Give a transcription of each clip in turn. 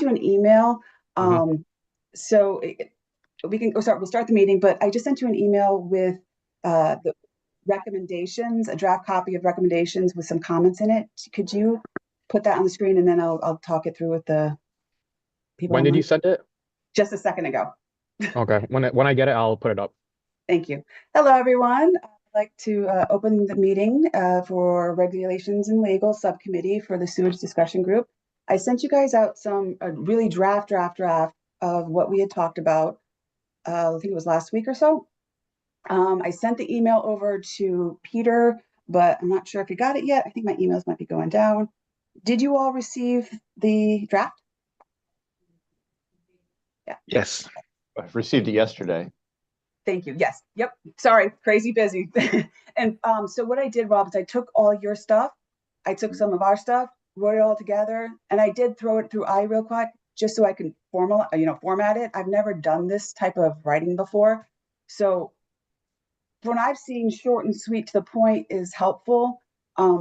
you an email. Hmm. So we'll start the meeting, but I just sent you an email with the recommendations, a draft copy of recommendations with some comments in it. Could you put that on the screen and then I'll talk it through with the people When did you online? send it? Just a second ago. Okay. When I get it, I'll put it up. Thank you. Hello, everyone. I'd like to open the meeting for Regulations and Legal Subcommittee for the Sewage Discussion Group. I sent you guys out a really draft of what we had talked about. I think it was last week or so. I sent the email over to Peter, but I'm not sure if you got it yet. I think my emails might be going down. Did you all receive the draft? Yeah. Yes, I've received it yesterday. Thank you. Yes. Yep. Sorry. Crazy busy. And so what I did, Rob, is I took all your stuff. I took some of our stuff, wrote it all together, and I did throw it through real quick just so I can format it. I've never done this type of writing before. So when I've seen short and sweet to the point is helpful.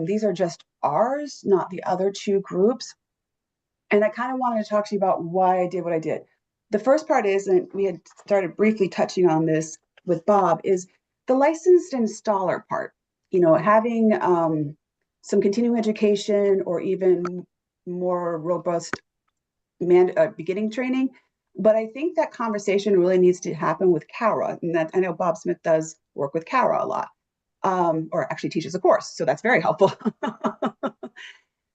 These are just ours, not the other two groups. And I kind of wanted to talk to you about why I did what I did. The first part is, and we had started briefly touching on this with Bob, is the licensed installer part. Having some continuing education or even more robust beginning training. But I think that conversation really needs to happen with Kara, and that I know Bob Smith does work with Kara a lot, or actually teaches a course, so that's very helpful.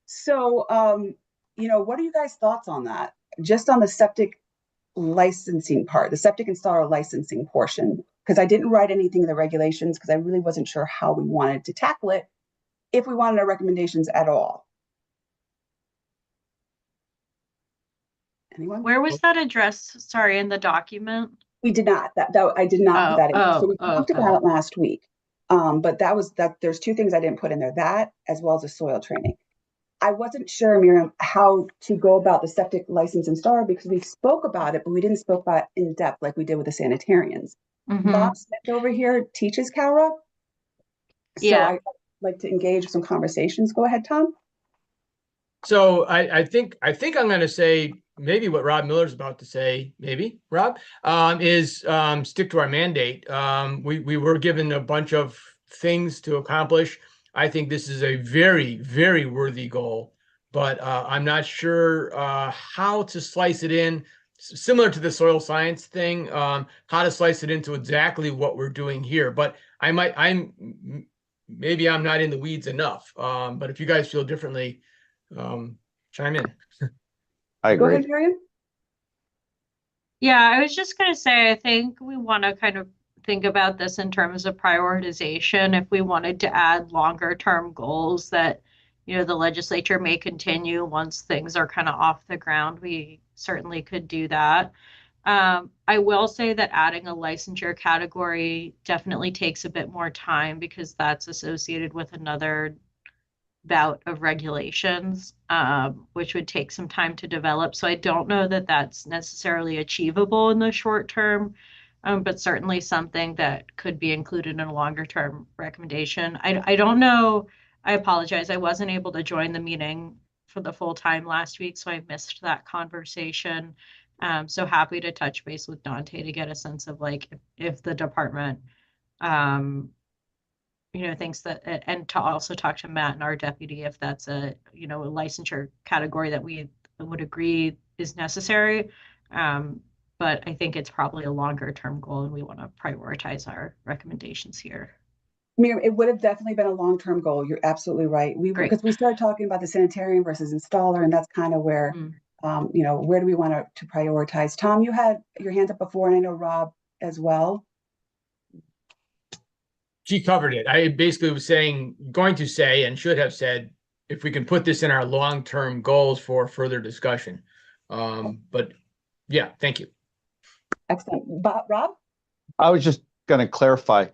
So, what are you guys' thoughts on that? Just on the septic licensing part, the septic installer licensing portion, because I didn't write anything in the regulations because I really wasn't sure how we wanted to tackle it, if we wanted our recommendations at all. Anyone? Where was that addressed? Sorry, in the document? We did not. I did not put Oh, that in there. So we talked okay. about it last week. But that was that. There's two things I didn't put in there. That as well as the soil training. I wasn't sure, Miriam, how to go about the septic license installer because we spoke about it, but we didn't spoke about it in depth like we did with the sanitarians. Mm-hmm. Bob Smith over here teaches Kara, so Yeah. I'd like to engage some conversations. Go ahead, Tom. So I think I'm going to say maybe what Rob Miller's about to say, maybe Rob, is stick to our mandate. We were given a bunch of things to accomplish. I think this is a very, very worthy goal, but I'm not sure how to slice it in. Similar to the soil science thing, how to slice it into exactly what we're doing here. But maybe I'm not in the weeds enough. But if you guys feel differently, chime in. I Go agree. ahead, Miriam. Yeah, I was just going to say, I think we want to kind of think about this in terms of prioritization. If we wanted to add longer term goals that, the legislature may continue once things are kind of off the ground, we certainly could do that. I will say that adding a licensure category definitely takes a bit more time because that's associated with another bout of regulations, which would take some time to develop. So I don't know that that's necessarily achievable in the short term, but certainly something that could be included in a longer term recommendation. I don't know. I apologize. I wasn't able to join the meeting for the full time last week, so I missed that conversation. So happy to touch base with Dante to get a sense of like if the department um, thinks that, and to also talk to Matt and our deputy if that's a licensure category that we would agree is necessary. But I think it's probably a longer term goal and we want to prioritize our recommendations here. Miriam, it would have definitely been a long-term goal. You're absolutely right. Great. Because we started talking about the sanitarian versus installer, and that's kind of where, where do we want to prioritize? Tom, you had your hands up before, and I know Rob as well. She covered it. I basically was going to say, and should have said, if we can put this in our long-term goals for further discussion. But yeah, thank you. Excellent. Rob? I was just going to clarify,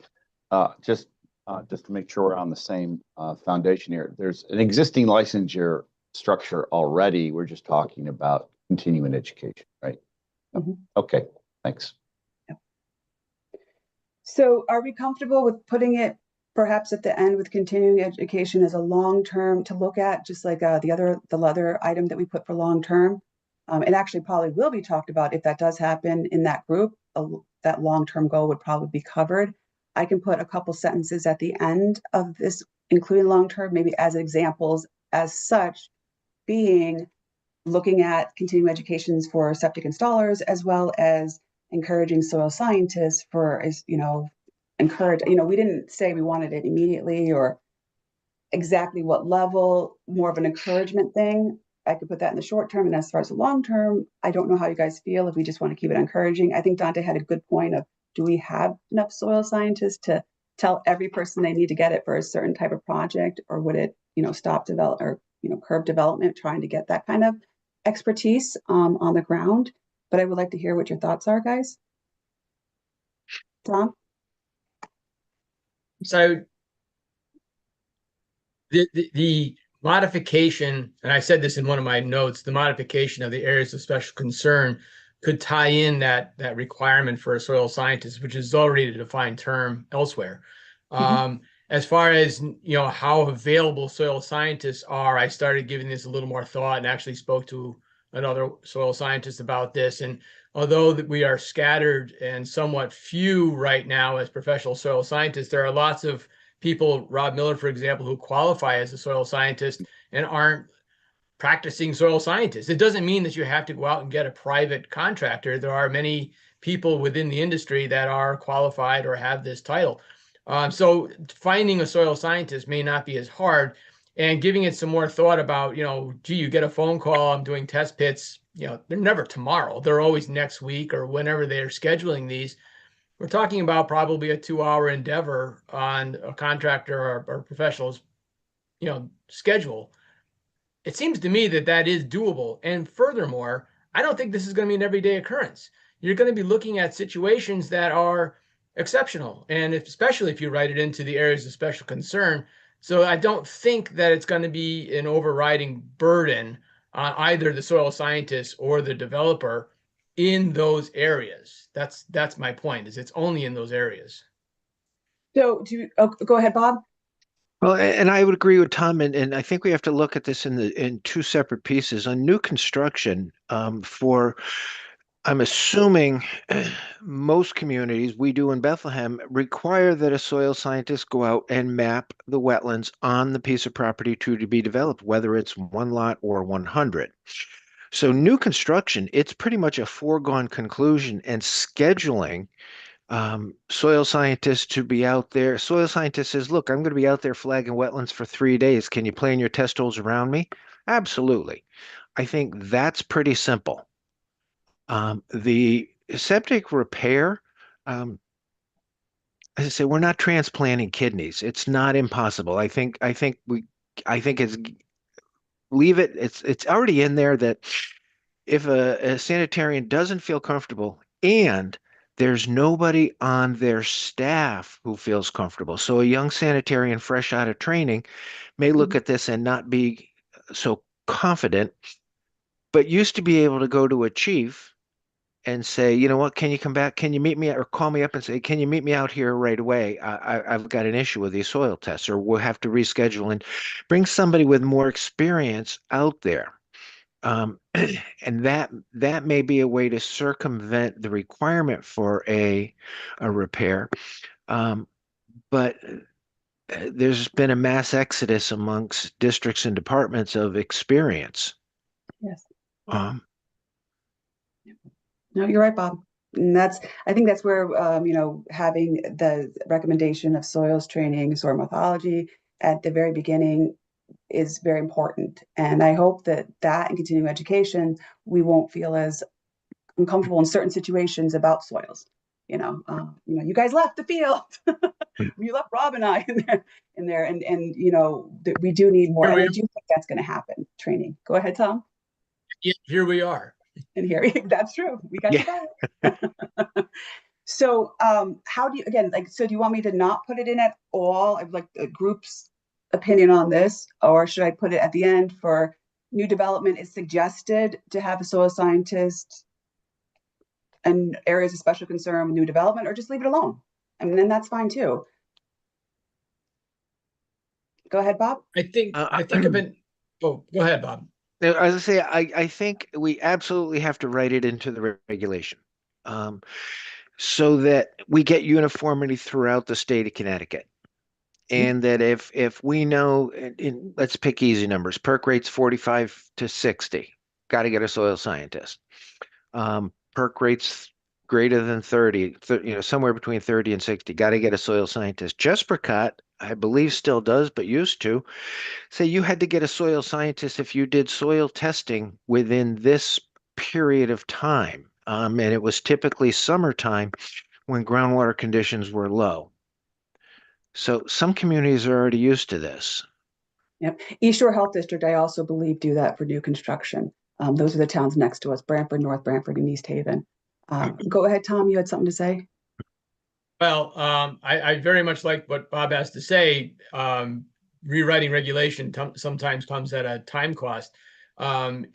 just to make sure we're on the same foundation here. There's an existing licensure structure already. We're just talking about continuing education, right? Mm-hmm. Okay, thanks. So are we comfortable with putting it perhaps at the end with continuing education as a long term to look at, just like the other item that we put for long term? and actually probably will be talked about if that does happen in that group, that long-term goal would probably be covered. I can put a couple sentences at the end of this, including long-term, maybe as examples as such, being looking at continuing educations for septic installers, as well as encouraging soil scientists for, as encourage, we didn't say we wanted it immediately or exactly what level, more of an encouragement thing. I could put that in the short term. And as far as the long term, I don't know how you guys feel if we just want to keep it encouraging. I think Dante had a good point of, do we have enough soil scientists to tell every person they need to get it for a certain type of project, or would it, stop develop or, curb development, trying to get that kind of expertise on the ground? But I would like to hear what your thoughts are, guys. Tom? So the modification, and I said this in one of my notes, the modification of the areas of special concern could tie in that requirement for a soil scientist, which is already a defined term elsewhere. As far as how available soil scientists are, I started giving this a little more thought and actually spoke to another soil scientist about this. And although that we are scattered and somewhat few right now as professional soil scientists, there are lots of people, Rob Miller, for example, who qualify as a soil scientist and aren't practicing soil scientists. It doesn't mean that you have to go out and get a private contractor. There are many people within the industry that are qualified or have this title. So finding a soil scientist may not be as hard, and giving it some more thought about, gee, you get a phone call, I'm doing test pits, they're never tomorrow. They're always next week or whenever they're scheduling these. We're talking about probably a 2-hour endeavor on a contractor or professional's, schedule. It seems to me that is doable. And furthermore, I don't think this is going to be an everyday occurrence. You're going to be looking at situations that are exceptional, and especially if you write it into the areas of special concern. So I don't think that it's going to be an overriding burden on either the soil scientist or the developer in those areas. That's my point, is it's only in those areas. So go ahead, Bob. Well, and I would agree with Tom, and I think we have to look at this in two separate pieces. On new construction, I'm assuming most communities, we do in Bethlehem, require that a soil scientist go out and map the wetlands on the piece of property to be developed, whether it's one lot or 100. So new construction, it's pretty much a foregone conclusion, and scheduling soil scientists to be out there. Soil scientist says, look, I'm going to be out there flagging wetlands for 3 days. Can you plan your test holes around me? Absolutely. I think that's pretty simple. The septic repair, as I say, we're not transplanting kidneys. It's not impossible. I think it's leave it. It's already in there that if a sanitarian doesn't feel comfortable and there's nobody on their staff who feels comfortable. So a young sanitarian fresh out of training may look at this and not be so confident, but used to be able to go to a chief and say, you know what, can you come back? Can you meet me, or call me up and say, can you meet me out here right away? I've got an issue with these soil tests, or we'll have to reschedule, and bring somebody with more experience out there. And that may be a way to circumvent the requirement for a repair. But there's been a mass exodus amongst districts and departments of experience. Yes. No, you're right, Bob. And I think that's where, having the recommendation of soils training, soil morphology at the very beginning is very important. And I hope that and continuing education, we won't feel as uncomfortable in certain situations about soils. You guys left the field. You left Rob and I in there, and we do need more. And I do think that's going to happen. Training. Go ahead, Tom. Yeah, here we are. And here, that's true. We got you back. So, how do you, again, so do you want me to not put it in at all? I'd like the group's opinion on this, or should I put it at the end for new development is suggested to have a soil scientist and areas of special concern with new development, or just leave it alone? And then that's fine too. Go ahead, Bob. I think of it. Oh, go ahead, Bob. As I say, I think we absolutely have to write it into the regulation, so that we get uniformity throughout the state of Connecticut. And that if we know, let's pick easy numbers, perk rates 45 to 60, got to get a soil scientist. Perk rates greater than 30, somewhere between 30 and 60, got to get a soil scientist. Jespercott, I believe still does, but used to say you had to get a soil scientist if you did soil testing within this period of time. And it was typically summertime when groundwater conditions were low. So some communities are already used to this. Yep. East Shore Health District, I also believe, do that for new construction. Those are the towns next to us, Branford, North Branford, and East Haven. Go ahead, Tom, you had something to say? Well, I very much like what Bob has to say. Rewriting regulation sometimes comes at a time cost.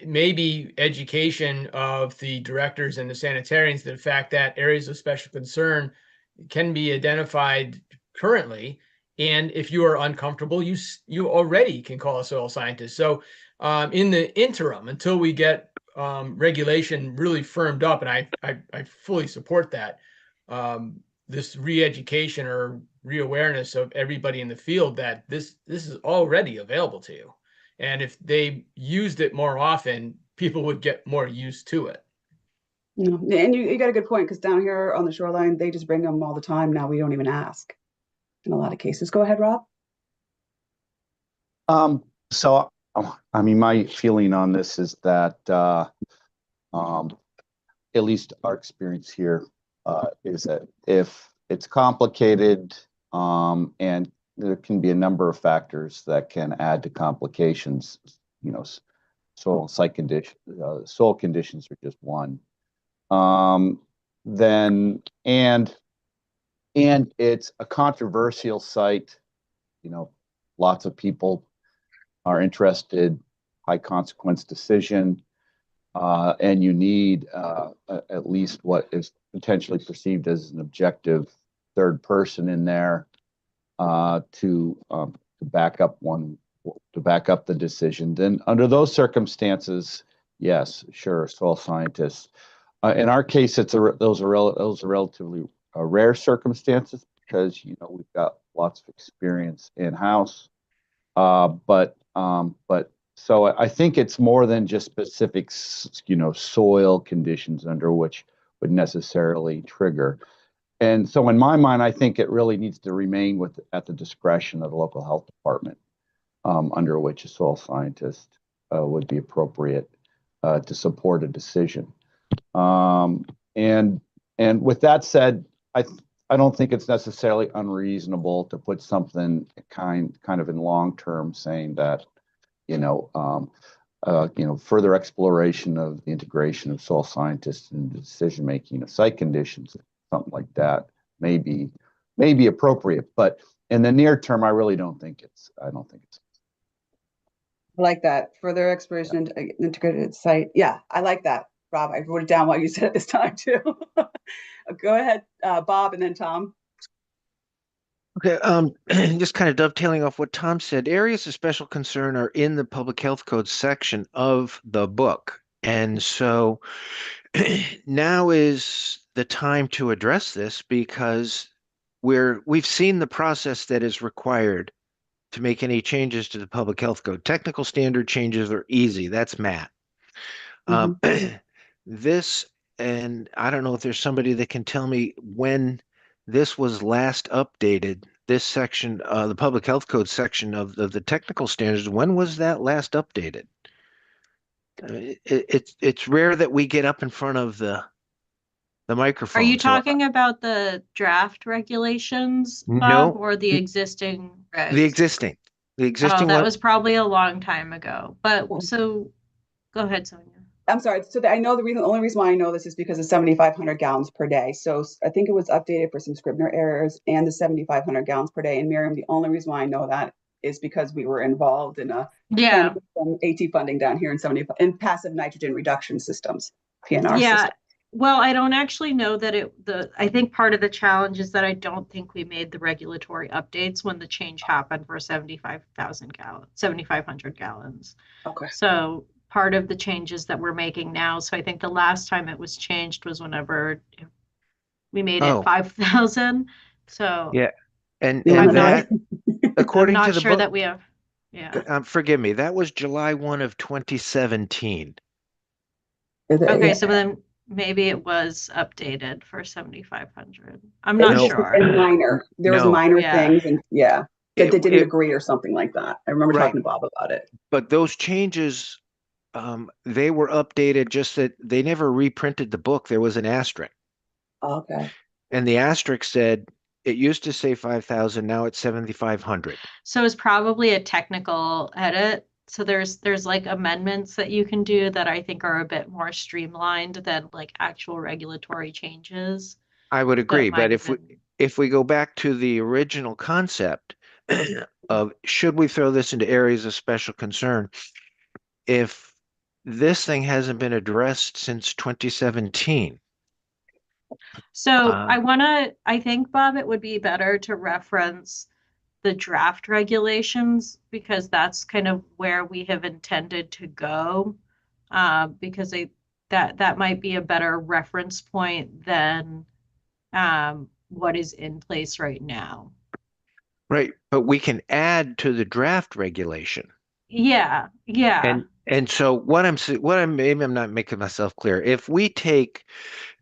Maybe education of the directors and the sanitarians, the fact that areas of special concern can be identified currently. And if you are uncomfortable, you already can call a soil scientist. So in the interim, until we get regulation really firmed up, and I fully support that, this re-education or re-awareness of everybody in the field that this is already available to you. And if they used it more often, people would get more used to it. And you got a good point, because down here on the shoreline, they just bring them all the time. Now we don't even ask in a lot of cases. Go ahead, Rob. So, I mean, my feeling on this is that, at least our experience here, is that if it's complicated, and there can be a number of factors that can add to complications, soil site condition, soil conditions are just one. Then, and it's a controversial site, lots of people are interested, high consequence decision, and you need at least what is potentially perceived as an objective third person in there to back up the decision. Then under those circumstances, yes, sure, soil scientists. In our case, those are relatively rare circumstances, because we've got lots of experience in house. But so I think it's more than just specific, soil conditions under which would necessarily trigger. And so in my mind, I think it really needs to remain at the discretion of the local health department, under which a soil scientist would be appropriate to support a decision. And with that said, I don't think it's necessarily unreasonable to put something kind of in long term, saying that further exploration of the integration of soil scientists in the decision making of site conditions, something like that may be appropriate. But in the near term, I really don't think it's. I like that. Further exploration and integrated site. Yeah, I like that, Rob. I wrote it down while you said it this time too. Go ahead, Bob, and then Tom. Okay, just kind of dovetailing off what Tom said, areas of special concern are in the public health code section of the book. And so now is the time to address this, because we've seen the process that is required to make any changes to the public health code. Technical standard changes are easy. That's Matt. This, and I don't know if there's somebody that can tell me when this was last updated, this section, the public health code section of the technical standards, when was that last updated? It's rare that we get up in front of the microphone. Are you talking about the draft regulations, Bob, No, or the existing regs? The existing Oh, that one. was probably a long time ago. But so go ahead, Sonia. I'm sorry. So I know the only reason why I know this is because of 7,500 gallons per day. So I think it was updated for some Scribner errors and the 7,500 gallons per day. And Miriam, the only reason why I know that is because we were involved in some AT funding down here in passive nitrogen reduction systems, PNR systems. Well, I don't actually know that I think part of the challenge is that I don't think we made the regulatory updates when the change happened for 7,500 gallons. Okay. So part of the changes that we're making now. So I think the last time it was changed was whenever we made it Oh. 5,000. So Yeah. And You I'm wanna not, say? I'm according to not the sure book, that we have, yeah. forgive me, that was July 1 of 2017. Okay, Yeah. so then maybe it was updated for 7,500. I'm It not was No. sure. and minor. There was No. minor Yeah. things and yeah, that they didn't It agree or something like that. I remember Right. talking to Bob about it. But those changes, they were updated, just that they never reprinted the book. There was an asterisk, Okay. and the asterisk said it used to say 5,000, now it's 7,500. So it's probably a technical edit. So there's like amendments that you can do that I think are a bit more streamlined than like actual regulatory changes. I would That agree, might but have been. if we go back to the original concept of should we throw this into areas of special concern, if this thing hasn't been addressed since 2017. So I think, Bob, it would be better to reference the draft regulations because that's kind of where we have intended to go. Because that might be a better reference point than what is in place right now. Right, but we can add to the draft regulation. Yeah, yeah. And so maybe I'm not making myself clear. If we take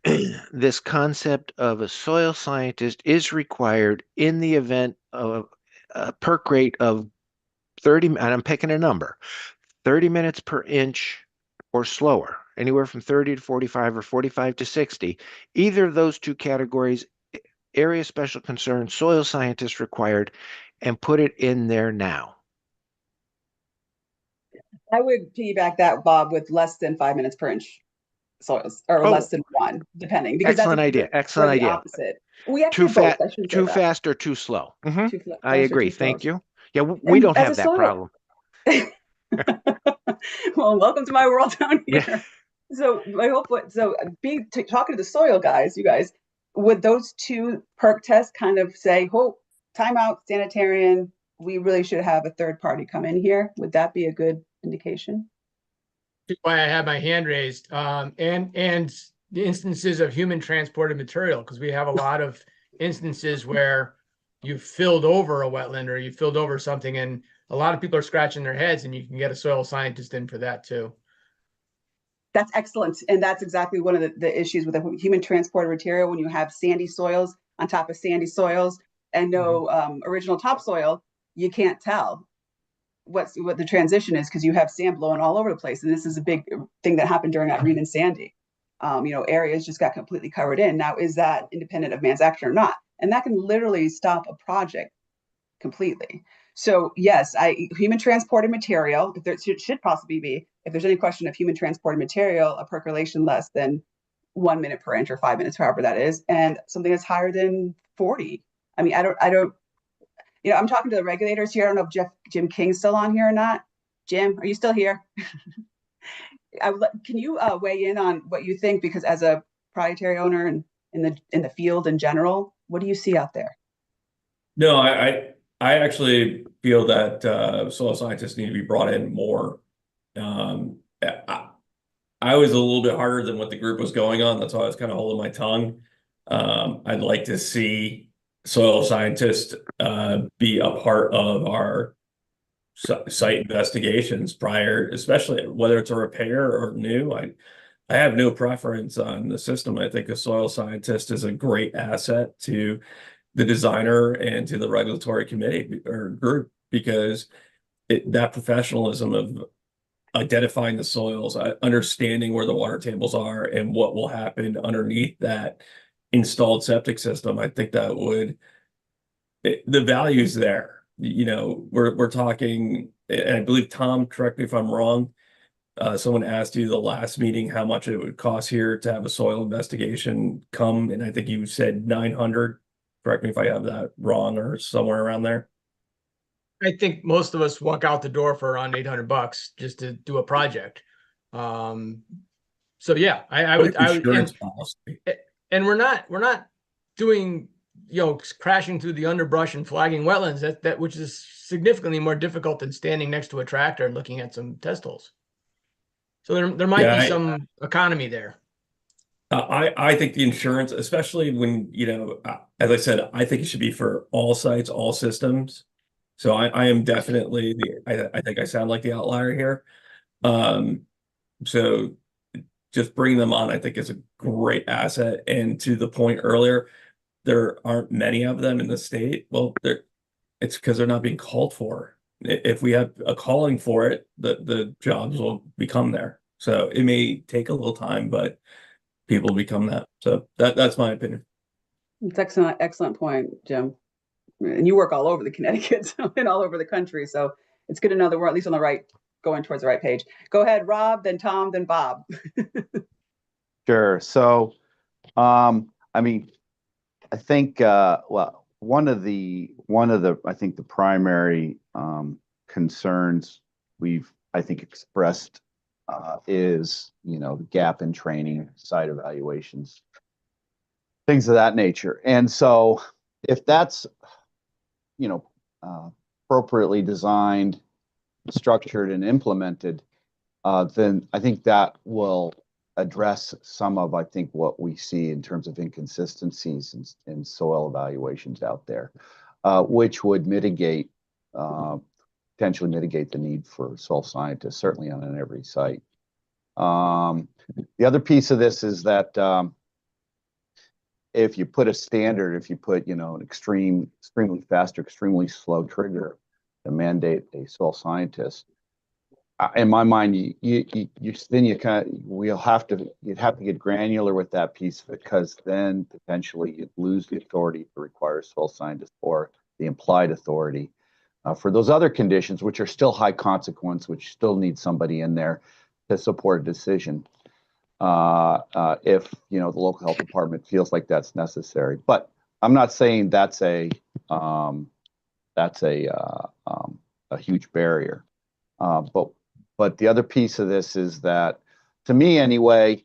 this concept of a soil scientist is required in the event of a perk rate of 30, and I'm picking a number, 30 minutes per inch or slower, anywhere from 30 to 45 or 45 to 60, either of those two categories, area special concern, soil scientist required, and put it in there now. I would piggyback that, Bob, with less than 5 minutes per inch soils or less Oh, than one, depending, because excellent idea. or Excellent the idea. opposite. We Too actually both. fat, I shouldn't say too that. fast or too slow. Mhm. Too I fast or agree. too slow. Thank you. Yeah, we And don't as have a that soil, problem. well, welcome to my world down Yeah. here. So I hope talking to the soil guys, you guys, would those two perk tests kind of say, oh, timeout, sanitarian, we really should have a third party come in here? Would that be a good indication? Why I have my hand raised, and the instances of human transported material, because we have a lot of instances where you filled over a wetland or you filled over something, and a lot of people are scratching their heads, and you can get a soil scientist in for that too. That's excellent. And that's exactly one of the issues with the human transported material. When you have sandy soils on top of sandy soils and no original topsoil, you can't tell what the transition is because you have sand blowing all over the place. And this is a big thing that happened during Irene and Sandy. Areas just got completely covered in. Now, is that independent of man's action or not? And that can literally stop a project completely. So yes, human transported material, if there should possibly be, if there's any question of human transported material, a percolation less than 1 minute per inch or 5 minutes, however that is, and something that's higher than 40. I mean, I don't, I'm talking to the regulators here. I don't know if Jim King's still on here or not. Jim, are you still here? Can you weigh in on what you think? Because as a proprietary owner and in the field in general, what do you see out there? No, I actually feel that soil scientists need to be brought in more. I was a little bit harder than what the group was going on. That's why I was kind of holding my tongue. I'd like to see soil scientists be a part of our site investigations prior, especially whether it's a repair or new. I have no preference on the system. I think a soil scientist is a great asset to the designer and to the regulatory committee or group because that professionalism of identifying the soils, understanding where the water tables are and what will happen underneath that installed septic system, I think that the value's there. We're talking, and I believe Tom, correct me if I'm wrong, someone asked you the last meeting how much it would cost here to have a soil investigation come, and I think you said 900. Correct me if I have that wrong or somewhere around there. I think most of us walk out the door for around $800 just to do a project. So yeah, I would, Insurance policy. and we're not doing, crashing through the underbrush and flagging wetlands, which is significantly more difficult than standing next to a tractor and looking at some test holes. So there might Yeah, be some economy there. I think the insurance, especially when, as I said, I think it should be for all sites, all systems. So I am definitely I think I sound like the outlier here. So just bringing them on, I think is a great asset. And to the point earlier, there aren't many of them in the state. Well, it's because they're not being called for. If we have a calling for it, the jobs will become there. So it may take a little time, but people become that. So that's my opinion. It's excellent point, Jim. And you work all over the Connecticut and all over the country, so it's good to know that we're at least on the right, going towards the right page. Go ahead, Rob, then Tom, then Bob. Sure. So, I mean, I think, well, one of the, I think the primary, concerns I think, expressed, is, the gap in training, site evaluations, things of that nature. And so if that's, appropriately designed, structured, and implemented, then I think that will address some of, I think, what we see in terms of inconsistencies in soil evaluations out there, which would mitigate, potentially mitigate the need for soil scientists, certainly on every site. The other piece of this is that if you put a standard, if you put, an extremely fast or extremely slow trigger to mandate a soil scientist, in my mind, you'd have to get granular with that piece, because then potentially you'd lose the authority to require soil scientists, or the implied authority for those other conditions, which are still high consequence, which still need somebody in there to support a decision. If the local health department feels like that's necessary, but I'm not saying that's a huge barrier. But the other piece of this is that, to me anyway,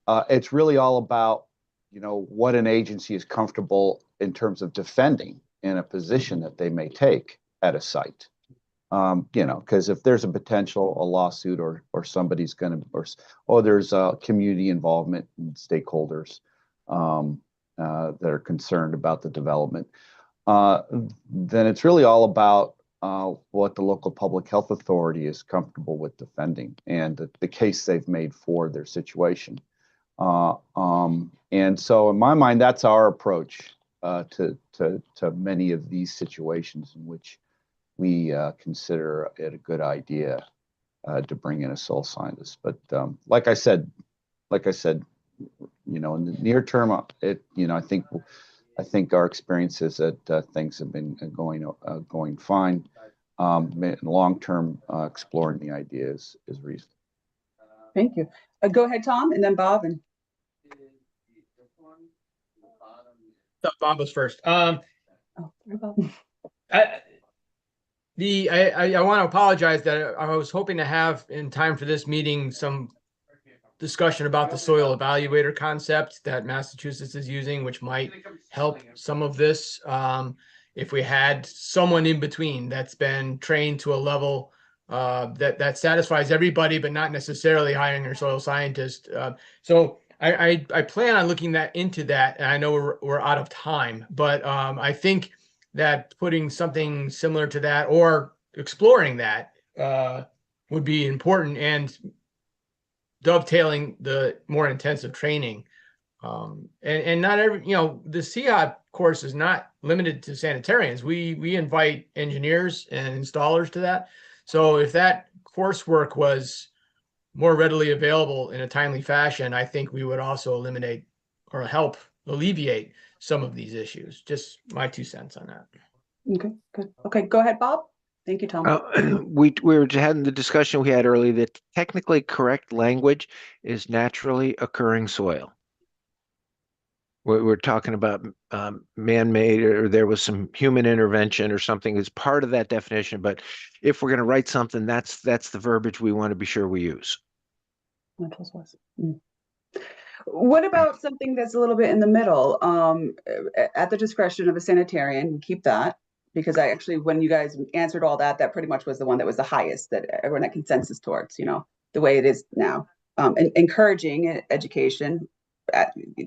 it's really all about what an agency is comfortable in terms of defending in a position that they may take at a site. Because if there's a potential, a lawsuit, or somebody's going to, or there's a community involvement and stakeholders that are concerned about the development, then it's really all about what the local public health authority is comfortable with defending, and the case they've made for their situation. And so in my mind, that's our approach to many of these situations in which we consider it a good idea to bring in a soil scientist. But like I said, in the near term, I think our experience is that things have been going fine. Long term, exploring the idea is reasonable. Thank you. Go ahead, Tom, and then Bob. And Bob was first. oh, sorry, Bob. I want to apologize that I was hoping to have in time for this meeting some discussion about the soil evaluator concept that Massachusetts is using, which might help some of this. If we had someone in between that's been trained to a level that satisfies everybody, but not necessarily hiring a soil scientist. So I plan on looking into that, and I know we're out of time, but I think that putting something similar to that, or exploring that, would be important, and dovetailing the more intensive training. And not every, the CHOP course is not limited to sanitarians. We invite engineers and installers to that. So if that coursework was more readily available in a timely fashion, I think we would also eliminate or help alleviate some of these issues. Just my 2 cents on that. Okay, good. Okay, go ahead, Bob. Thank you, Tom. We were having the discussion we had earlier that technically correct language is naturally occurring soil. We're talking about man-made, or there was some human intervention or something as part of that definition. But if we're going to write something, that's the verbiage we want to be sure we use. What about something that's a little bit in the middle? At the discretion of a sanitarian, keep that, because when you guys answered all that, that pretty much was the one that was the highest that everyone had consensus towards, the way it is now. And encouraging education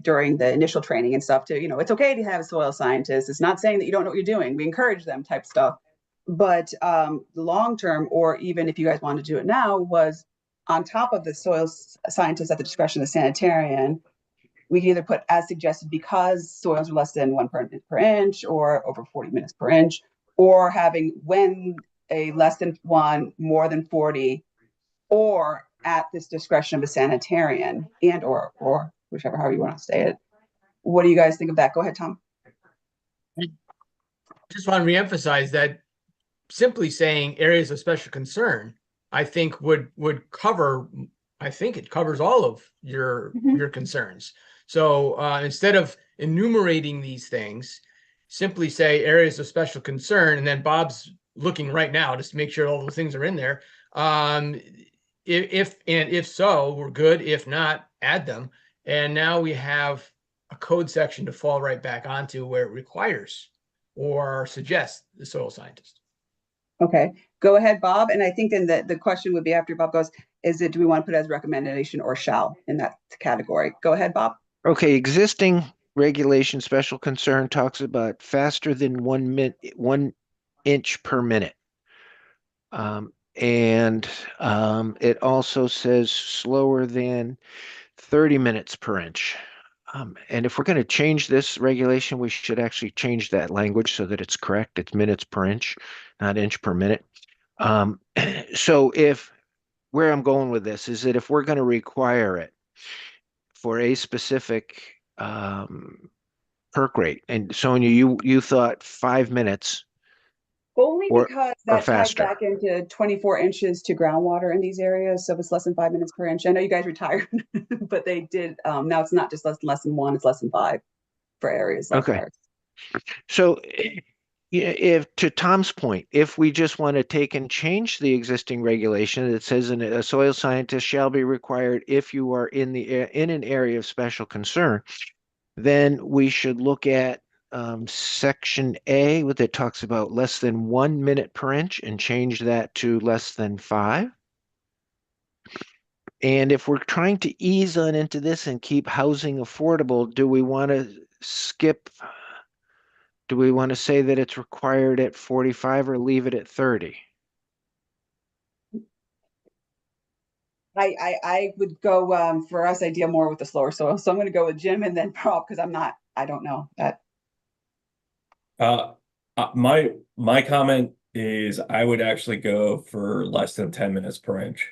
during the initial training and stuff to, it's okay to have a soil scientist. It's not saying that you don't know what you're doing. We encourage them type stuff. But long term, or even if you guys want to do it now, was on top of the soil scientist at the discretion of the sanitarian, we can either put as suggested because soils are less than 1 per inch or over 40 minutes per inch, or having when a less than 1, more than 40, or at this discretion of a sanitarian, and or whichever, however you want to say it. What do you guys think of that? Go ahead, Tom. I just want to reemphasize that simply saying areas of special concern, I think would cover, I think it covers all of your concerns. So instead of enumerating these things, simply say areas of special concern, and then Bob's looking right now just to make sure all those things are in there. If so, we're good. If not, add them. And now we have a code section to fall right back onto where it requires or suggests the soil scientist. Okay, go ahead, Bob. And I think then the question would be after Bob goes, do we want to put as recommendation or shall in that category? Go ahead, Bob. Okay, existing regulation special concern talks about faster than 1 inch per minute. And it also says slower than 30 minutes per inch. And if we're going to change this regulation, we should actually change that language so that it's correct. It's minutes per inch, not inch per minute. So where I'm going with this is that if we're going to require it for a specific perk rate, and Sonia, you thought 5 minutes. Only or because that ties faster. back into 24 inches to groundwater in these areas. So if it's less than 5 minutes per inch, I know you guys retired, but they did. Now it's not just less than 1, it's less than 5 for areas like Okay. ours. So if to Tom's point, if we just want to take and change the existing regulation that says a soil scientist shall be required if you are in an area of special concern, then we should look at section A, that talks about less than 1 minute per inch, and change that to less than 5. And if we're trying to ease on into this and keep housing affordable, do we want to say that it's required at 45 or leave it at 30? I would go for us, I deal more with the slower soil. So I'm going to go with Jim and then Prop because I don't know that. My comment is I would actually go for less than 10 minutes per inch.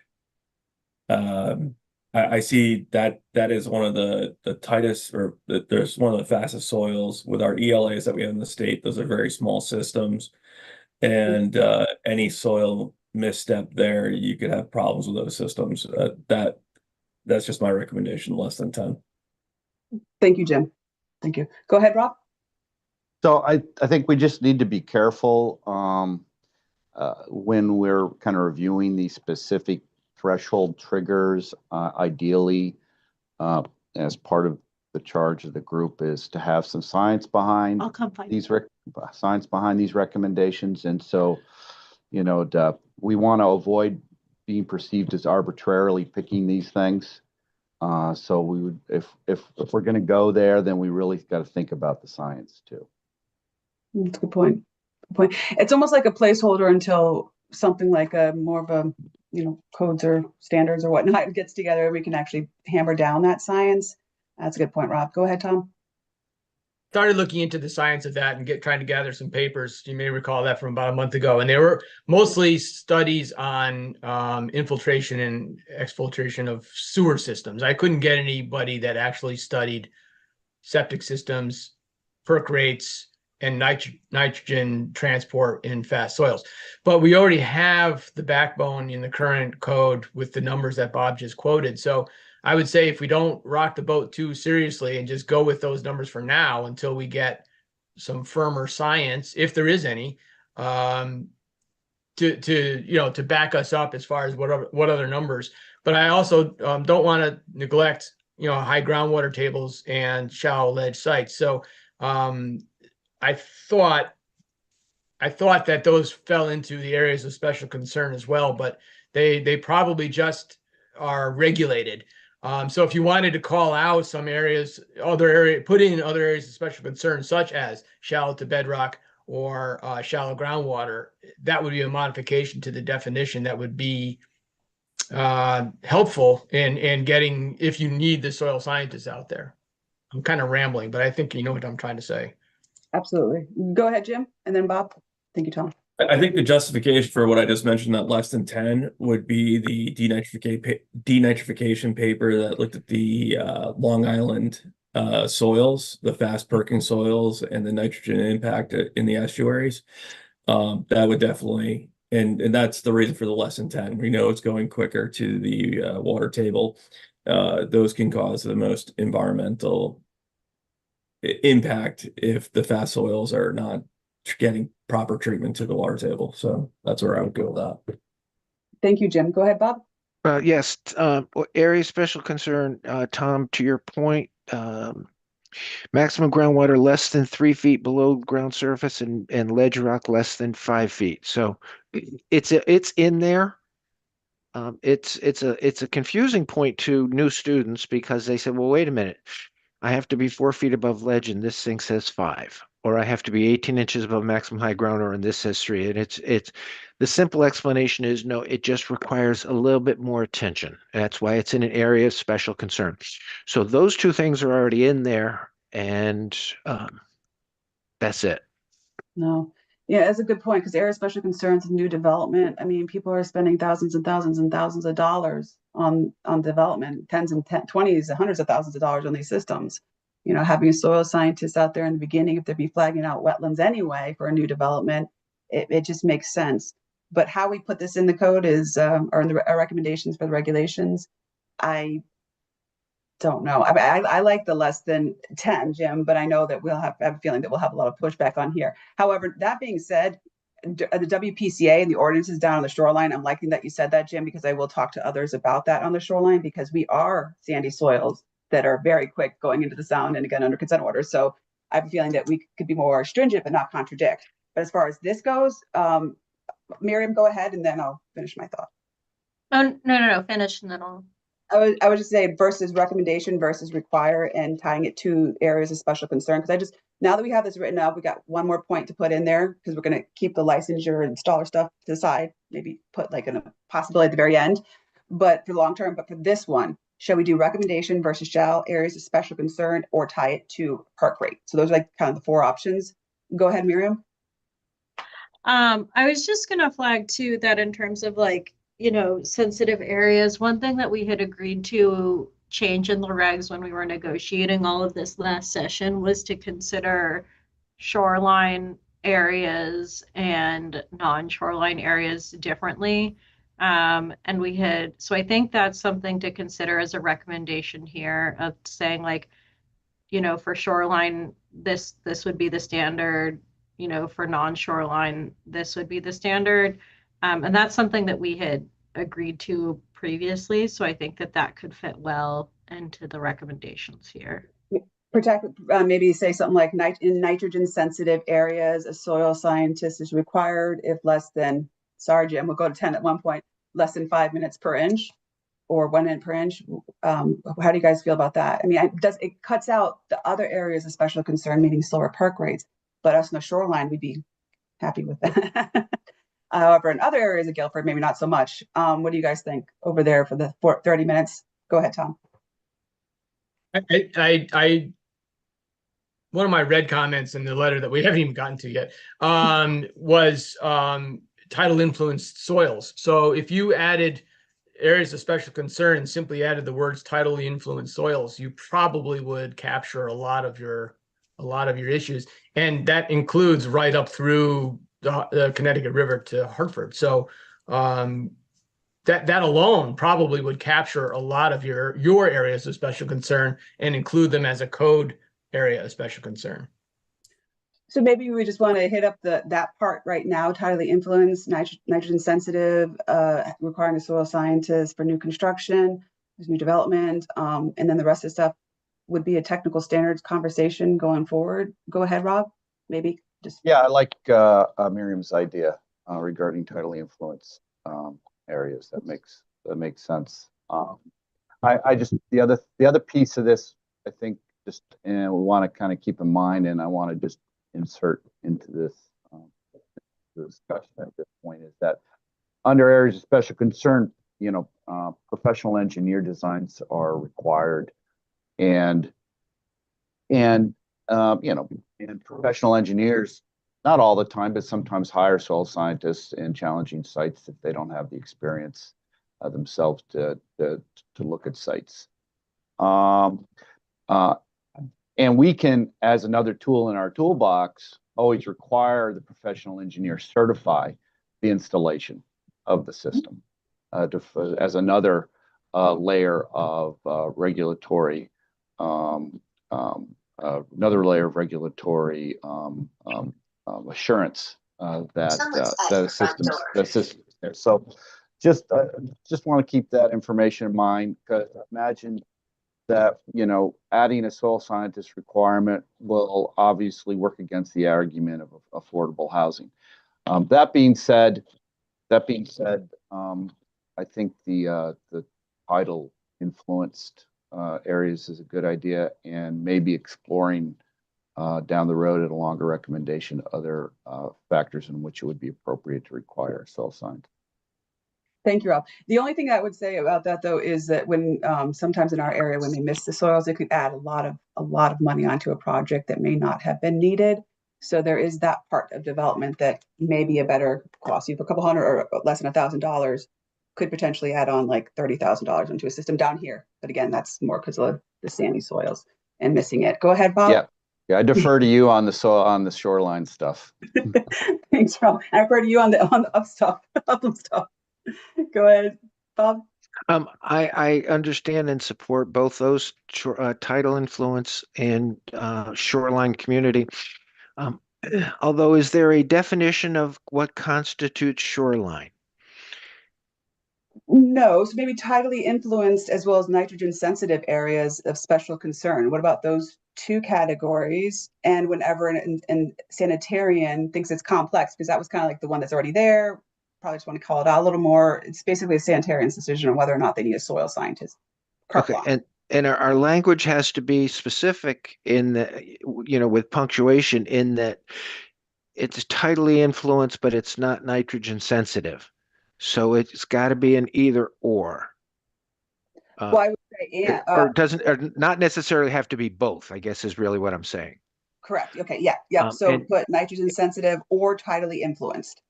I see that is one of the tightest, or there's one of the fastest soils with our ELAs that we have in the state. Those are very small systems, and any soil misstep there, you could have problems with those systems. That's just my recommendation, less than 10. Thank you, Jim. Thank you. Go ahead, Rob. So I think we just need to be careful when we're kind of reviewing these specific threshold triggers. Ideally, as part of the charge of the group, is to have some science behind these recommendations. And so, we want to avoid being perceived as arbitrarily picking these things. So we would, if we're going to go there, then we really got to think about the science too. That's a good point. It's almost like a placeholder until something like a more of a, codes or standards or whatnot gets together. We can actually hammer down that science. That's a good point, Rob. Go ahead, Tom. Started looking into the science of that and trying to gather some papers. You may recall that from about a month ago, and they were mostly studies on infiltration and exfiltration of sewer systems. I couldn't get anybody that actually studied septic systems, perk rates, and nitrogen transport in fast soils. But we already have the backbone in the current code with the numbers that Bob just quoted. So I would say if we don't rock the boat too seriously and just go with those numbers for now until we get some firmer science, if there is any, to back us up as far as what other numbers. But I also don't want to neglect high groundwater tables and shallow ledge sites. So I thought that those fell into the areas of special concern as well, but they probably just are regulated. So if you wanted to call out some areas, put in other areas of special concern, such as shallow to bedrock or shallow groundwater, that would be a modification to the definition that would be helpful in getting, if you need the soil scientists out there. I'm kind of rambling, but I think you know what I'm trying to say. Absolutely. Go ahead, Jim, and then Bob. Thank you, Tom. I think the justification for what I just mentioned, that less than 10, would be the denitrification paper that looked at the Long Island soils, the fast perking soils, and the nitrogen impact in the estuaries. That would definitely, and that's the reason for the less than 10. We know it's going quicker to the water table. Those can cause the most environmental impact if the fast soils are not getting proper treatment to the water table. So that's where I would go with that. Thank you, Jim. Go ahead, Bob. Yes, area of special concern, Tom, to your point, maximum groundwater less than 3 feet below ground surface and ledge rock less than 5 feet. So it's in there. It's a confusing point to new students because they say, well, wait a minute, I have to be 4 feet above ledge and this thing says 5, or I have to be 18 inches above maximum high ground and this says 3. And it's the simple explanation is no, it just requires a little bit more attention. That's why it's in an area of special concern. So those two things are already in there, and that's it. No. Yeah, that's a good point because area of special concerns and new development. I mean, people are spending thousands and thousands and thousands of dollars on development, tens and 20s, hundreds of thousands of dollars on these systems. You know, having a soil scientist out there in the beginning, if they'd be flagging out wetlands anyway for a new development, it just makes sense. But how we put this in the code is, or in the our recommendations for the regulations, I don't know. I like the less than 10, Jim, but I know that I have a feeling that we'll have a lot of pushback on here. However, that being said, the WPCA and the ordinances down on the shoreline, I'm liking that you said that, Jim, because I will talk to others about that on the shoreline because we are sandy soils that are very quick going into the sound and again under consent order. So I have a feeling that we could be more stringent but not contradict. But as far as this goes, Miriam, go ahead and then I'll finish my thought. Oh, no, finish and then I'll. I would just say versus recommendation versus require and tying it to areas of special concern. Because now that we have this written up, we got one more point to put in there because we're going to keep the licensure and installer stuff to the side, maybe put like a possibility at the very end. But for long term, but for this one, shall we do recommendation versus shall areas of special concern or tie it to perk rate? So those are like kind of the 4 options. Go ahead, Miriam. I was just going to flag too that in terms of like, sensitive areas, one thing that we had agreed to change in the regs when we were negotiating all of this last session was to consider shoreline areas and non-shoreline areas differently. And so I think that's something to consider as a recommendation here of saying like, for shoreline, this would be the standard, for non-shoreline, this would be the standard. And that's something that we had agreed to previously. So I think that could fit well into the recommendations here. Protect, maybe say something like in nitrogen sensitive areas, a soil scientist is required if less than, sorry, Jim, we'll go to 10 at one point, less than 5 minutes per inch or 1 minute per inch. How do you guys feel about that? I mean, it cuts out the other areas of special concern, meaning slower perk rates, but us on the shoreline, we'd be happy with that. However, in other areas of Guilford, maybe not so much. What do you guys think over there for the 30 minutes? Go ahead, Tom. One of my red comments in the letter that we haven't even gotten to yet was tidal influenced soils. So if you added areas of special concern and simply added the words tidally influenced soils, you probably would capture a lot of your issues, and that includes right up through the Connecticut River to Hartford. So that alone probably would capture a lot of your areas of special concern and include them as a code area of special concern. So maybe we just want to hit up that part right now, tidally influenced, nitrogen sensitive, requiring a soil scientist for new construction, there's new development, and then the rest of the stuff would be a technical standards conversation going forward. Go ahead, Rob, maybe just. Yeah, I like Miriam's idea regarding tidally influenced areas. That makes sense. I just, the other piece of this, I think, just, and we want to kind of keep in mind, and I want to just insert into this discussion at this point, is that under areas of special concern, professional engineer designs are required, and and professional engineers, not all the time, but sometimes hire soil scientists in challenging sites if they don't have the experience themselves to look at sites. And we can, as another tool in our toolbox, always require the professional engineer certify the installation of the system as another layer of regulatory assurance that the system is there. So just want to keep that information in mind, because imagine that adding a soil scientist requirement will obviously work against the argument of affordable housing. That being said, I think the tidal influenced areas is a good idea, and maybe exploring down the road at a longer recommendation other factors in which it would be appropriate to require soil science. Thank you, Rob. The only thing I would say about that, though, is that when sometimes in our area, when they miss the soils, it could add a lot of money onto a project that may not have been needed. So there is that part of development that may be a better cost. You have a couple hundred or less than $1,000 could potentially add on like $30,000 into a system down here. But again, that's more because of the sandy soils and missing it. Go ahead, Bob. Yeah, I defer to you on the shoreline stuff. Thanks, Rob. I refer to you on the upland stuff. Go ahead, Bob. I understand and support both those tidal influence and shoreline community. Although, is there a definition of what constitutes shoreline? No, so maybe tidally influenced as well as nitrogen sensitive areas of special concern. What about those two categories? And whenever an sanitarian thinks it's complex, because that was kind of like the one that's already there, probably just want to call it out a little more. It's basically a sanitarian's decision on whether or not they need a soil scientist. Okay, and our language has to be specific in the, with punctuation, in that it's tidally influenced, but it's not nitrogen sensitive. So it's got to be an either or. Well, I would say, or not necessarily have to be both, I guess, is really what I'm saying. Correct. Okay. Yeah. So put nitrogen sensitive or tidally influenced.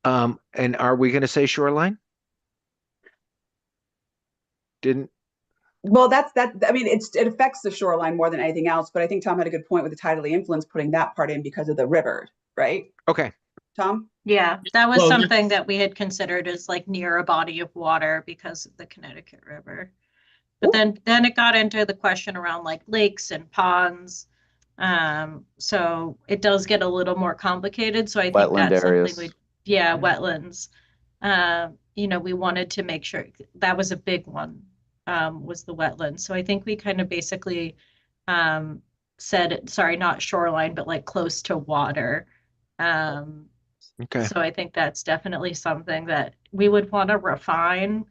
And are we going to say shoreline? Well, that's that. I mean, it affects the shoreline more than anything else. But I think Tom had a good point with the tidally influenced, putting that part in because of the river, right? Okay. Tom? Yeah, that was something that we had considered as like near a body of water because of the Connecticut River. But then it got into the question around like lakes and ponds. So it does get a little more complicated. So I think that's something wetlands. We wanted to make sure that was a big one, was the wetlands. So I think we kind of basically said, sorry, not shoreline, but like close to water. Okay. So I think that's definitely something that we would want to refine.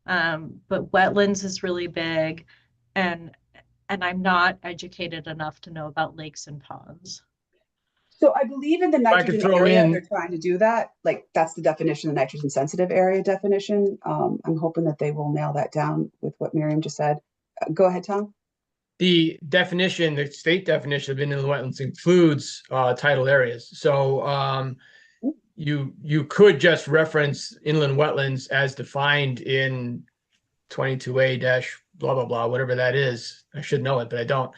But wetlands is really big, and I'm not educated enough to know about lakes and ponds. So I believe in the nitrogen area, they're trying to do that. Like that's the definition, the nitrogen sensitive area definition. I'm hoping that they will nail that down with what Miriam just said. Go ahead, Tom. The definition, the state definition of inland wetlands includes tidal areas. So you could just reference inland wetlands as defined in 22A- blah blah blah, whatever that is. I should know it, but I don't.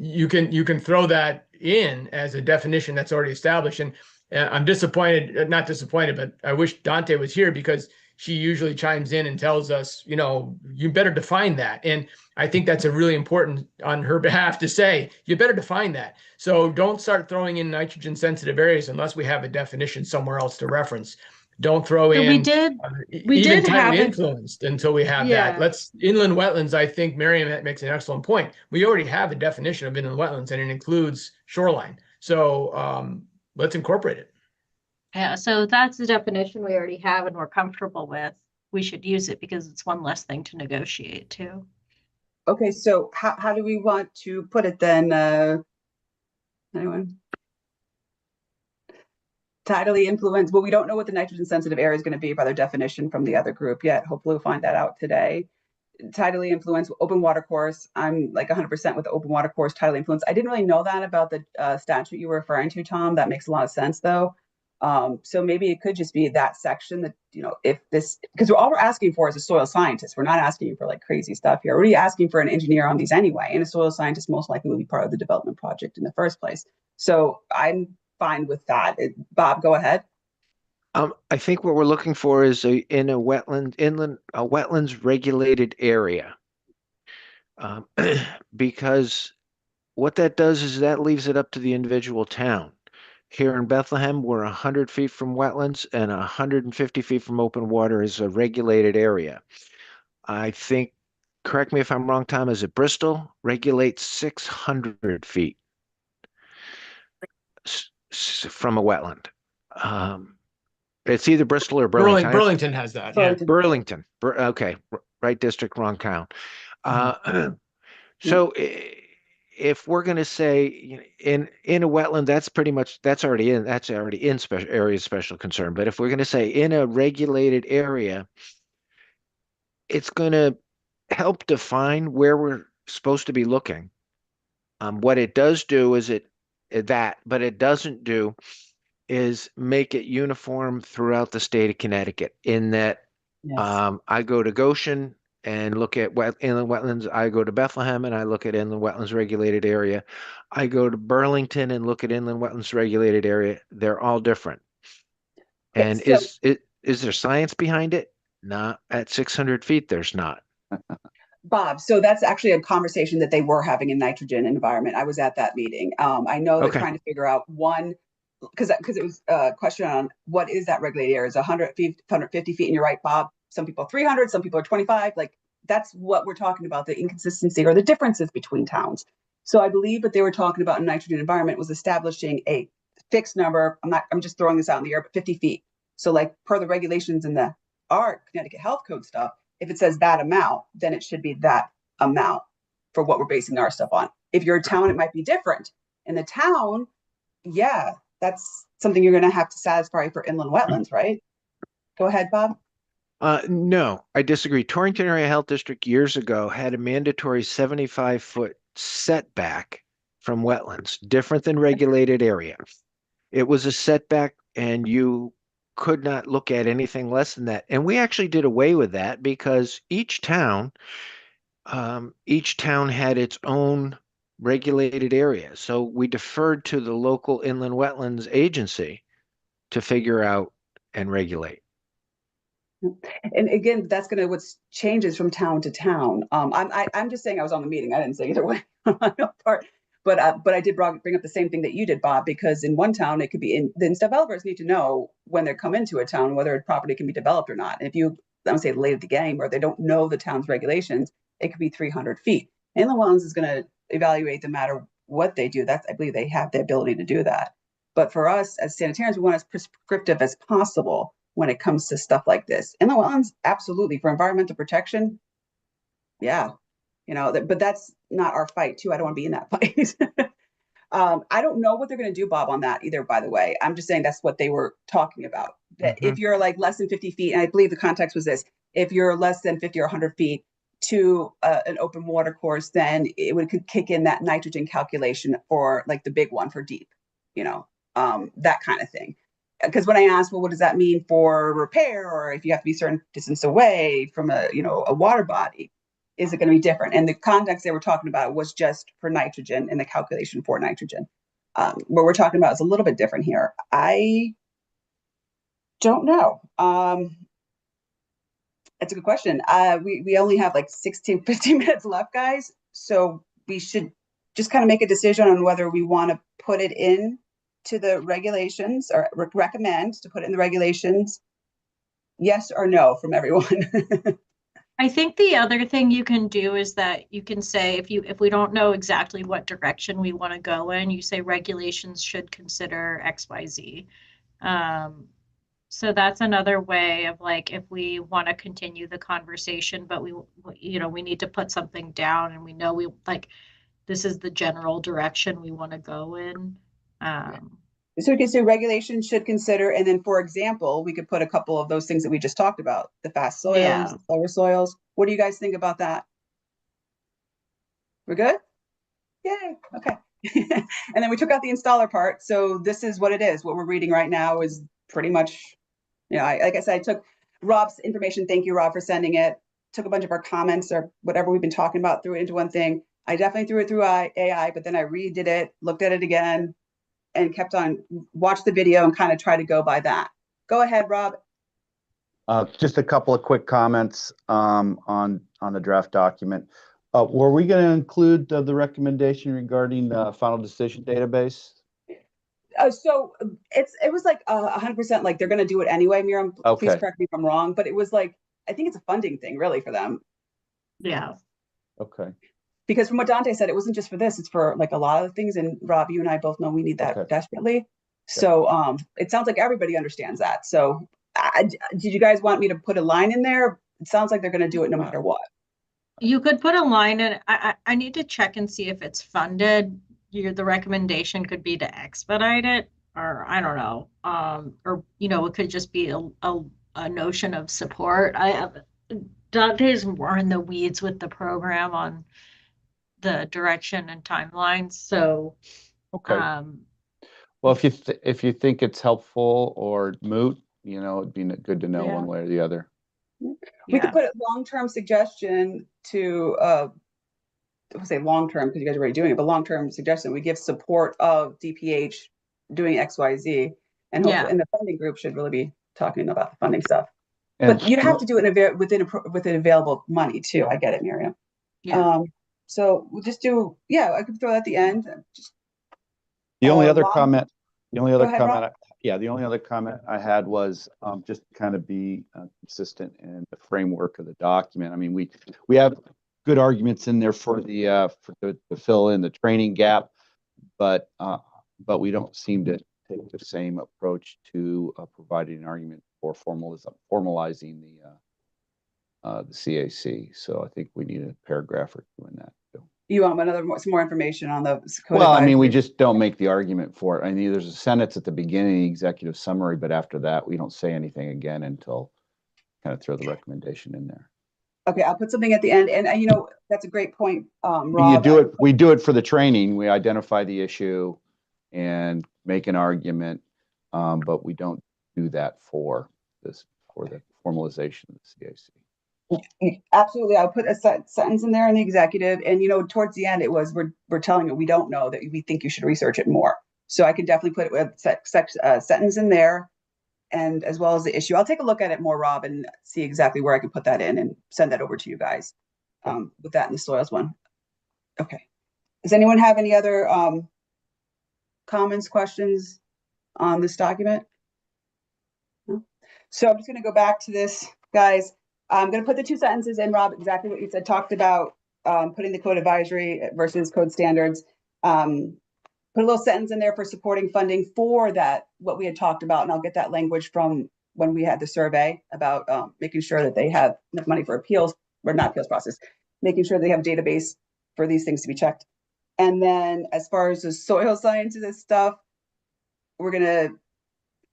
You can throw that in as a definition that's already established. And I'm disappointed, not disappointed, but I wish Dante was here, because she usually chimes in and tells us, you better define that. And I think that's a really important on her behalf to say, you better define that. So don't start throwing in nitrogen sensitive areas unless we have a definition somewhere else to reference. Don't throw in we did have influenced until we have that. Let's inland wetlands. I think Miriam makes an excellent point. We already have a definition of inland wetlands, and it includes shoreline. So let's incorporate it. Yeah, so that's the definition we already have and we're comfortable with. we should use it because it's one less thing to negotiate too. Okay, so how do we want to put it then? Anyone? Tidally influence, well, we don't know what the nitrogen sensitive area is going to be by their definition from the other group yet. Hopefully we'll find that out today. Tidally influence, open water course. I'm like 100% with the open water course, tidally influence. I didn't really know that about the statute you were referring to, Tom. That makes a lot of sense though. So maybe it could just be that section that, if this, because all we're asking for is a soil scientist. We're not asking for like crazy stuff here. We're already asking for an engineer on these anyway. And a soil scientist most likely will be part of the development project in the first place. So I'm fine with that. Bob, go ahead. I think what we're looking for is in a wetlands regulated area. Because what that does is that leaves it up to the individual town. Here in Bethlehem, we're 100 feet from wetlands and 150 feet from open water is a regulated area. I think, correct me if I'm wrong, Tom, is it Bristol regulates 600 feet from a wetland? It's either Bristol or Burlington. Burlington has that. Yeah. Burlington. Okay, right district, wrong town. So if we're going to say in a wetland, that's already in special area of special concern. But if we're going to say in a regulated area, it's going to help define where we're supposed to be looking. What it does do is but it doesn't do is make it uniform throughout the state of Connecticut in that I go to Goshen and look at inland wetlands. I go to Bethlehem and I look at inland wetlands regulated area. I go to Burlington and look at inland wetlands regulated area. They're all different. And is there science behind it? Not at 600 feet, there's not. Bob, so that's actually a conversation that they were having in nitrogen environment. I was at that meeting. I know they're trying to figure out because it was a question on what is that regulated area? Is 100 feet, 150 feet, and you're right, Bob. Some people are 300, some people are 25. Like that's what we're talking about, the inconsistency or the differences between towns. So I believe what they were talking about in nitrogen environment was establishing a fixed number. I'm just throwing this out in the air, but 50 feet. So like per the regulations in our Connecticut Health Code stuff, if it says that amount, then it should be that amount for what we're basing our stuff on. If you're a town, it might be different. In the town, yeah, that's something you're going to have to satisfy for inland wetlands, right? Go ahead, Bob. No, I disagree. Torrington Area Health District years ago had a mandatory 75-foot setback from wetlands, different than regulated area. It was a setback and you could not look at anything less than that. And we actually did away with that because each town had its own regulated area. So we deferred to the local inland wetlands agency to figure out and regulate. And again, that's going to what changes from town to town. I'm just saying I was on the meeting. I didn't say either way on my own part. But I did bring up the same thing that you did, Bob, because in one town it could be then developers need to know when they come into a town whether a property can be developed or not. And if you, I don't say late at the game, or they don't know the town's regulations, it could be 300 feet. Inland wetlands is going to evaluate no matter what they do. I believe they have the ability to do that. But for us as sanitarians, we want as prescriptive as possible when it comes to stuff like this. Inland wetlands, absolutely, for environmental protection, yeah. But that's not our fight too. I don't want to be in that fight. I don't know what they're going to do, Bob, on that either, by the way. I'm just saying that's what they were talking about. That if you're like less than 50 feet, and I believe the context was this, if you're less than 50 or 100 feet to an open water course, then it would kick in that nitrogen calculation for like the big one for deep, that kind of thing. Because when I asked, well, what does that mean for repair, or if you have to be a certain distance away from a water body, is it going to be different? And the context they were talking about was just for nitrogen and the calculation for nitrogen. What we're talking about is a little bit different here. I don't know. That's a good question. We only have like 16, 15 minutes left, guys. So we should just kind of make a decision on whether we want to put it in to the regulations or recommend to put it in the regulations. Yes or no from everyone. I think the other thing you can do is that you can say if we don't know exactly what direction we want to go in, you say regulations should consider XYZ. So that's another way of like, if we want to continue the conversation, but we need to put something down and we know we like, this is the general direction we want to go in. So we could say regulation should consider, and then for example, we could put a couple of those things that we just talked about, the fast soils, Yeah. the slower soils. What do you guys think about that? We're good? Yay, okay. And then we took out the installer part. So this is what it is. What we're reading right now is pretty much, like I said, I took Rob's information. Thank you, Rob, for sending it. Took a bunch of our comments or whatever we've been talking about, threw it into one thing. I definitely threw it through AI, but then I redid it, looked at it again, and kept on, watched the video and kind of try to go by that. Go ahead, Rob. Just a couple of quick comments on the draft document. Were we going to include the recommendation regarding final decision database? So it was like 100% like they're going to do it anyway. Miriam, please Okay. correct me if I'm wrong, but it was like, I think it's a funding thing really for them. Yeah. Okay. Because from what Dante said, it wasn't just for this, it's for like a lot of things. And Rob, you and I both know we need that Okay. desperately. So it sounds like everybody understands that. So did you guys want me to put a line in there? It sounds like they're going to do it no matter what. You could put a line in. I need to check and see if it's funded. The recommendation could be to expedite it, or I don't know. Or it could just be a notion of support. Dante's more in the weeds with the program on the direction and timelines. So Okay. Well, if you think it's helpful or moot, it'd be good to know Yeah. one way or the other. We could put a long-term suggestion to I would say long-term because you guys are already doing it, but long-term suggestion, we give support of DPH doing XYZ, and hopefully, and the funding group should really be talking about the funding stuff. And But you have to do it within available money too. I get it, Miriam. Yeah. So we'll just do, I could throw that at the end. Just, the only other Rob? comment, the only other Go ahead, comment, Rob. the only other comment I had was just to kind of be consistent in the framework of the document. I mean, we have good arguments in there for to fill in the training gap, but we don't seem to take the same approach to providing an argument for formalizing the CAC. So I think we need a paragraph or two in that too. You want some more information on the code Well, I mean, we advisory? just don't make the argument for it. I mean, there's a sentence at the beginning, executive summary, but after that, we don't say anything again until kind of throw the recommendation in there. Okay, I'll put something at the end, and that's a great point, Rob. We do it for the training. We identify the issue and make an argument, but we don't do that for the formalization of the CAC. Absolutely, I'll put a sentence in there in the executive, and towards the end, it was we're telling you we don't know, that we think you should research it more. So I can definitely put it with sentence in there, and as well as the issue. I'll take a look at it more, Rob, and see exactly where I can put that in and send that over to you guys with that in the soils one. Okay. Does anyone have any other comments, questions on this document? No? So I'm just going to go back to this, guys. I'm going to put the two sentences in, Rob, exactly what you said, talked about putting the code advisory versus code standards. Put a little sentence in there for supporting funding for that, what we had talked about, and I'll get that language from when we had the survey about making sure that they have enough money for appeals, or not appeals process, making sure they have a database for these things to be checked. And then as far as the soil sciences stuff, we're going to,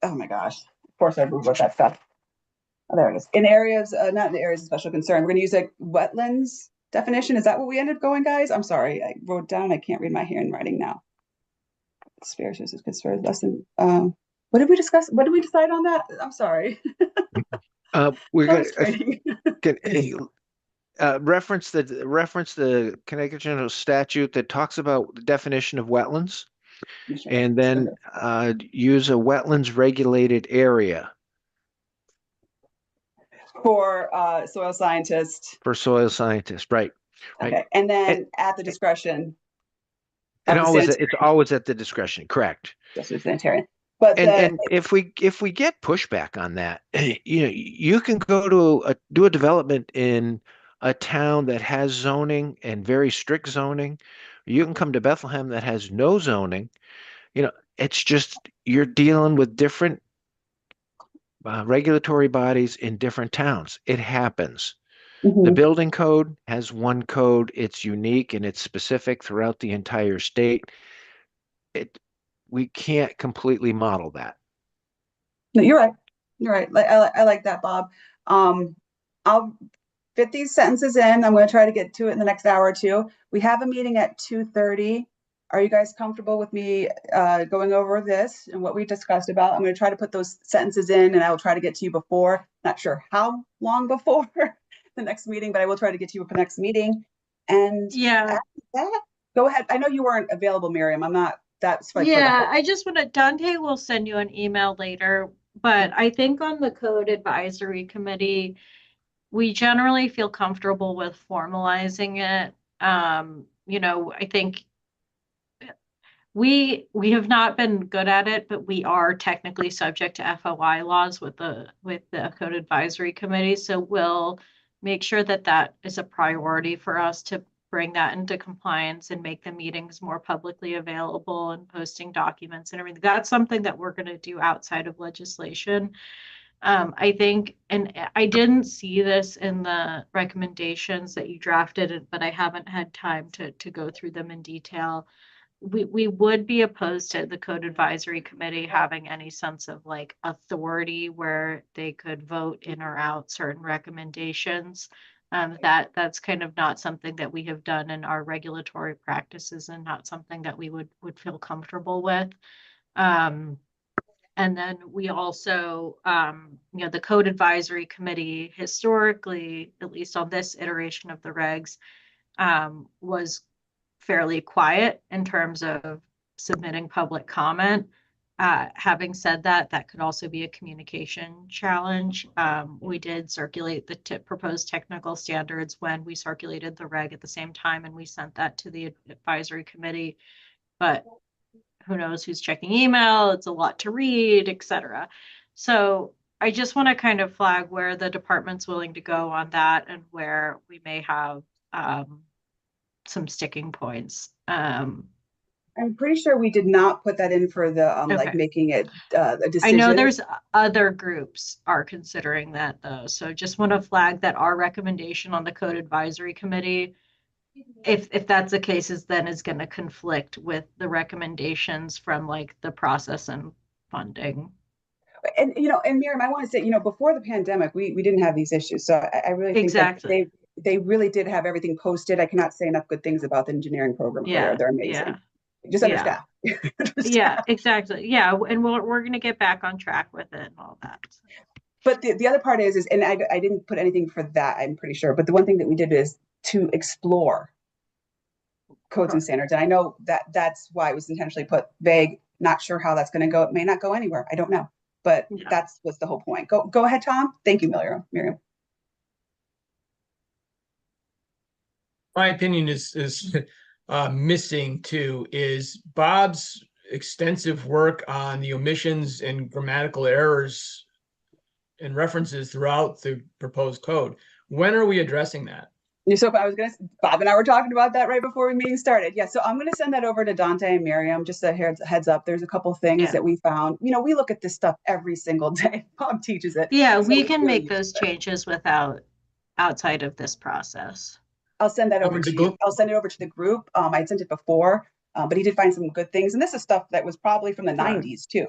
oh my gosh, of course I wrote that stuff. Oh, there it is. In areas, not in the areas of special concern, we're going to use a wetlands definition. Is that what we ended up going, guys? I'm sorry, I wrote down, I can't read my handwriting now. Spheres versus conspiracy lesson. What did we discuss? What did we decide on that? I'm sorry. We're going to reference the Connecticut General Statute that talks about the definition of wetlands, and then use a wetlands regulated area for soil scientists. For soil scientists, right? Okay, and then at the discretion. And it's always at the discretion, correct? Just a sanitarian. But and if we get pushback on that, you can go to do a development in a town that has zoning and very strict zoning. You can come to Bethlehem that has no zoning. It's just you're dealing with different regulatory bodies in different towns. It happens. The Mhm. building code has one code. It's unique and it's specific throughout the entire state. We can't completely model that. No, you're right. You're right. I like that, Bob. I'll fit these sentences in. I'm going to try to get to it in the next hour or two. We have a meeting at 2:30. Are you guys comfortable with me going over this and what we discussed about? I'm going to try to put those sentences in, and I will try to get to you before. Not sure how long before the next meeting, but I will try to get to you for the next meeting. And Yeah. after that, go ahead. I know you weren't available, Miriam. I'm not. That's like Yeah, I just want to, Dante will send you an email later, but I think on the code advisory committee, we generally feel comfortable with formalizing it. I think we have not been good at it, but we are technically subject to FOI laws with the code advisory committee. So we'll make sure that that is a priority for us to bring that into compliance and make the meetings more publicly available and posting documents and everything. That's something that we're going to do outside of legislation. I think, and I didn't see this in the recommendations that you drafted, but I haven't had time to go through them in detail. We would be opposed to the code advisory committee having any sense of like authority where they could vote in or out certain recommendations. That's kind of not something that we have done in our regulatory practices and not something that we would feel comfortable with. And then we also, the code advisory committee historically, at least on this iteration of the regs, was fairly quiet in terms of submitting public comment. Having said that, that could also be a communication challenge. We did circulate the proposed technical standards when we circulated the reg at the same time, and we sent that to the advisory committee. But who knows who's checking email? It's a lot to read, etc. So I just want to kind of flag where the department's willing to go on that and where we may have some sticking points. I'm pretty sure we did not put that in for the like Okay. making it a I decision. know there's other groups are considering that though. So just want to flag that our recommendation on the code advisory committee, if that's the case, is going to conflict with the recommendations from like the process and funding. And and Miriam, I want to say, before the pandemic, we didn't have these issues. So I really think that Exactly. they really did have everything posted. I cannot say enough good things about the engineering program over there. They're amazing. Just understaffed. Yeah, exactly. Yeah, and we're going to get back on track with it and all that. But the other part is, and I didn't put anything for that, I'm pretty sure. But the one thing that we did is to explore codes and standards. And I know that that's why it was intentionally put vague. Not sure how that's going to go. It may not go anywhere. I don't know. But that's what's the whole point. Go ahead, Tom. Thank you, Miriam. My opinion is missing too is Bob's extensive work on the omissions and grammatical errors and references throughout the proposed code. When are we addressing that? So Bob and I were talking about that right before the meeting started. Yeah, so I'm going to send that over to Dante and Miriam. Just a heads up. There's a couple things that we found. We look at this stuff every single day. Bob teaches it. Yeah, so we can make those changes outside of this process. I'll send that over to you. I'll send it over to the group. I sent it before, but he did find some good things. And this is stuff that was probably from the 90s too.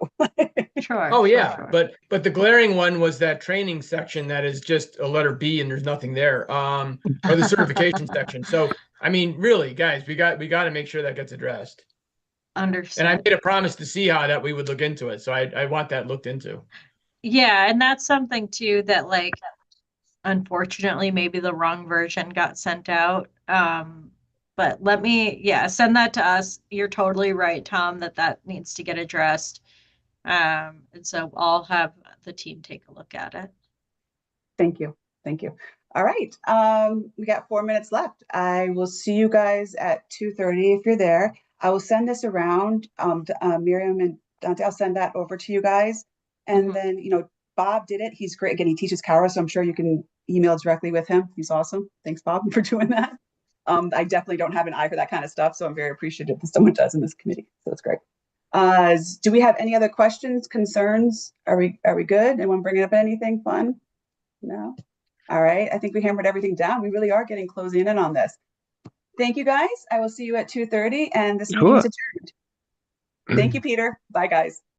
Sure. Oh yeah, sure. But the glaring one was that training section that is just a letter B and there's nothing there. Or the certification section. So I mean, really, guys, we got to make sure that gets addressed. Understood. And I made a promise to Siha that we would look into it. So I want that looked into. Yeah, and that's something too that like unfortunately maybe the wrong version got sent out. But let me send that to us. You're totally right, Tom, that needs to get addressed. And so I'll have the team take a look at it. Thank you. All right. We got 4 minutes left. I will see you guys at 2:30 if you're there. I will send this around to Miriam and Dante. I'll send that over to you guys. And then, Bob did it. He's great. Again, he teaches Kara, so I'm sure you can email directly with him. He's awesome. Thanks, Bob, for doing that. I definitely don't have an eye for that kind of stuff, so I'm very appreciative that someone does in this committee. So that's great. Do we have any other questions, concerns? Are we good? Anyone bringing up anything fun? No? All right. I think we hammered everything down. We really are getting closing in on this. Thank you, guys. I will see you at 2:30, and this meeting's Sure. adjourned. Thank you, Peter. Bye, guys.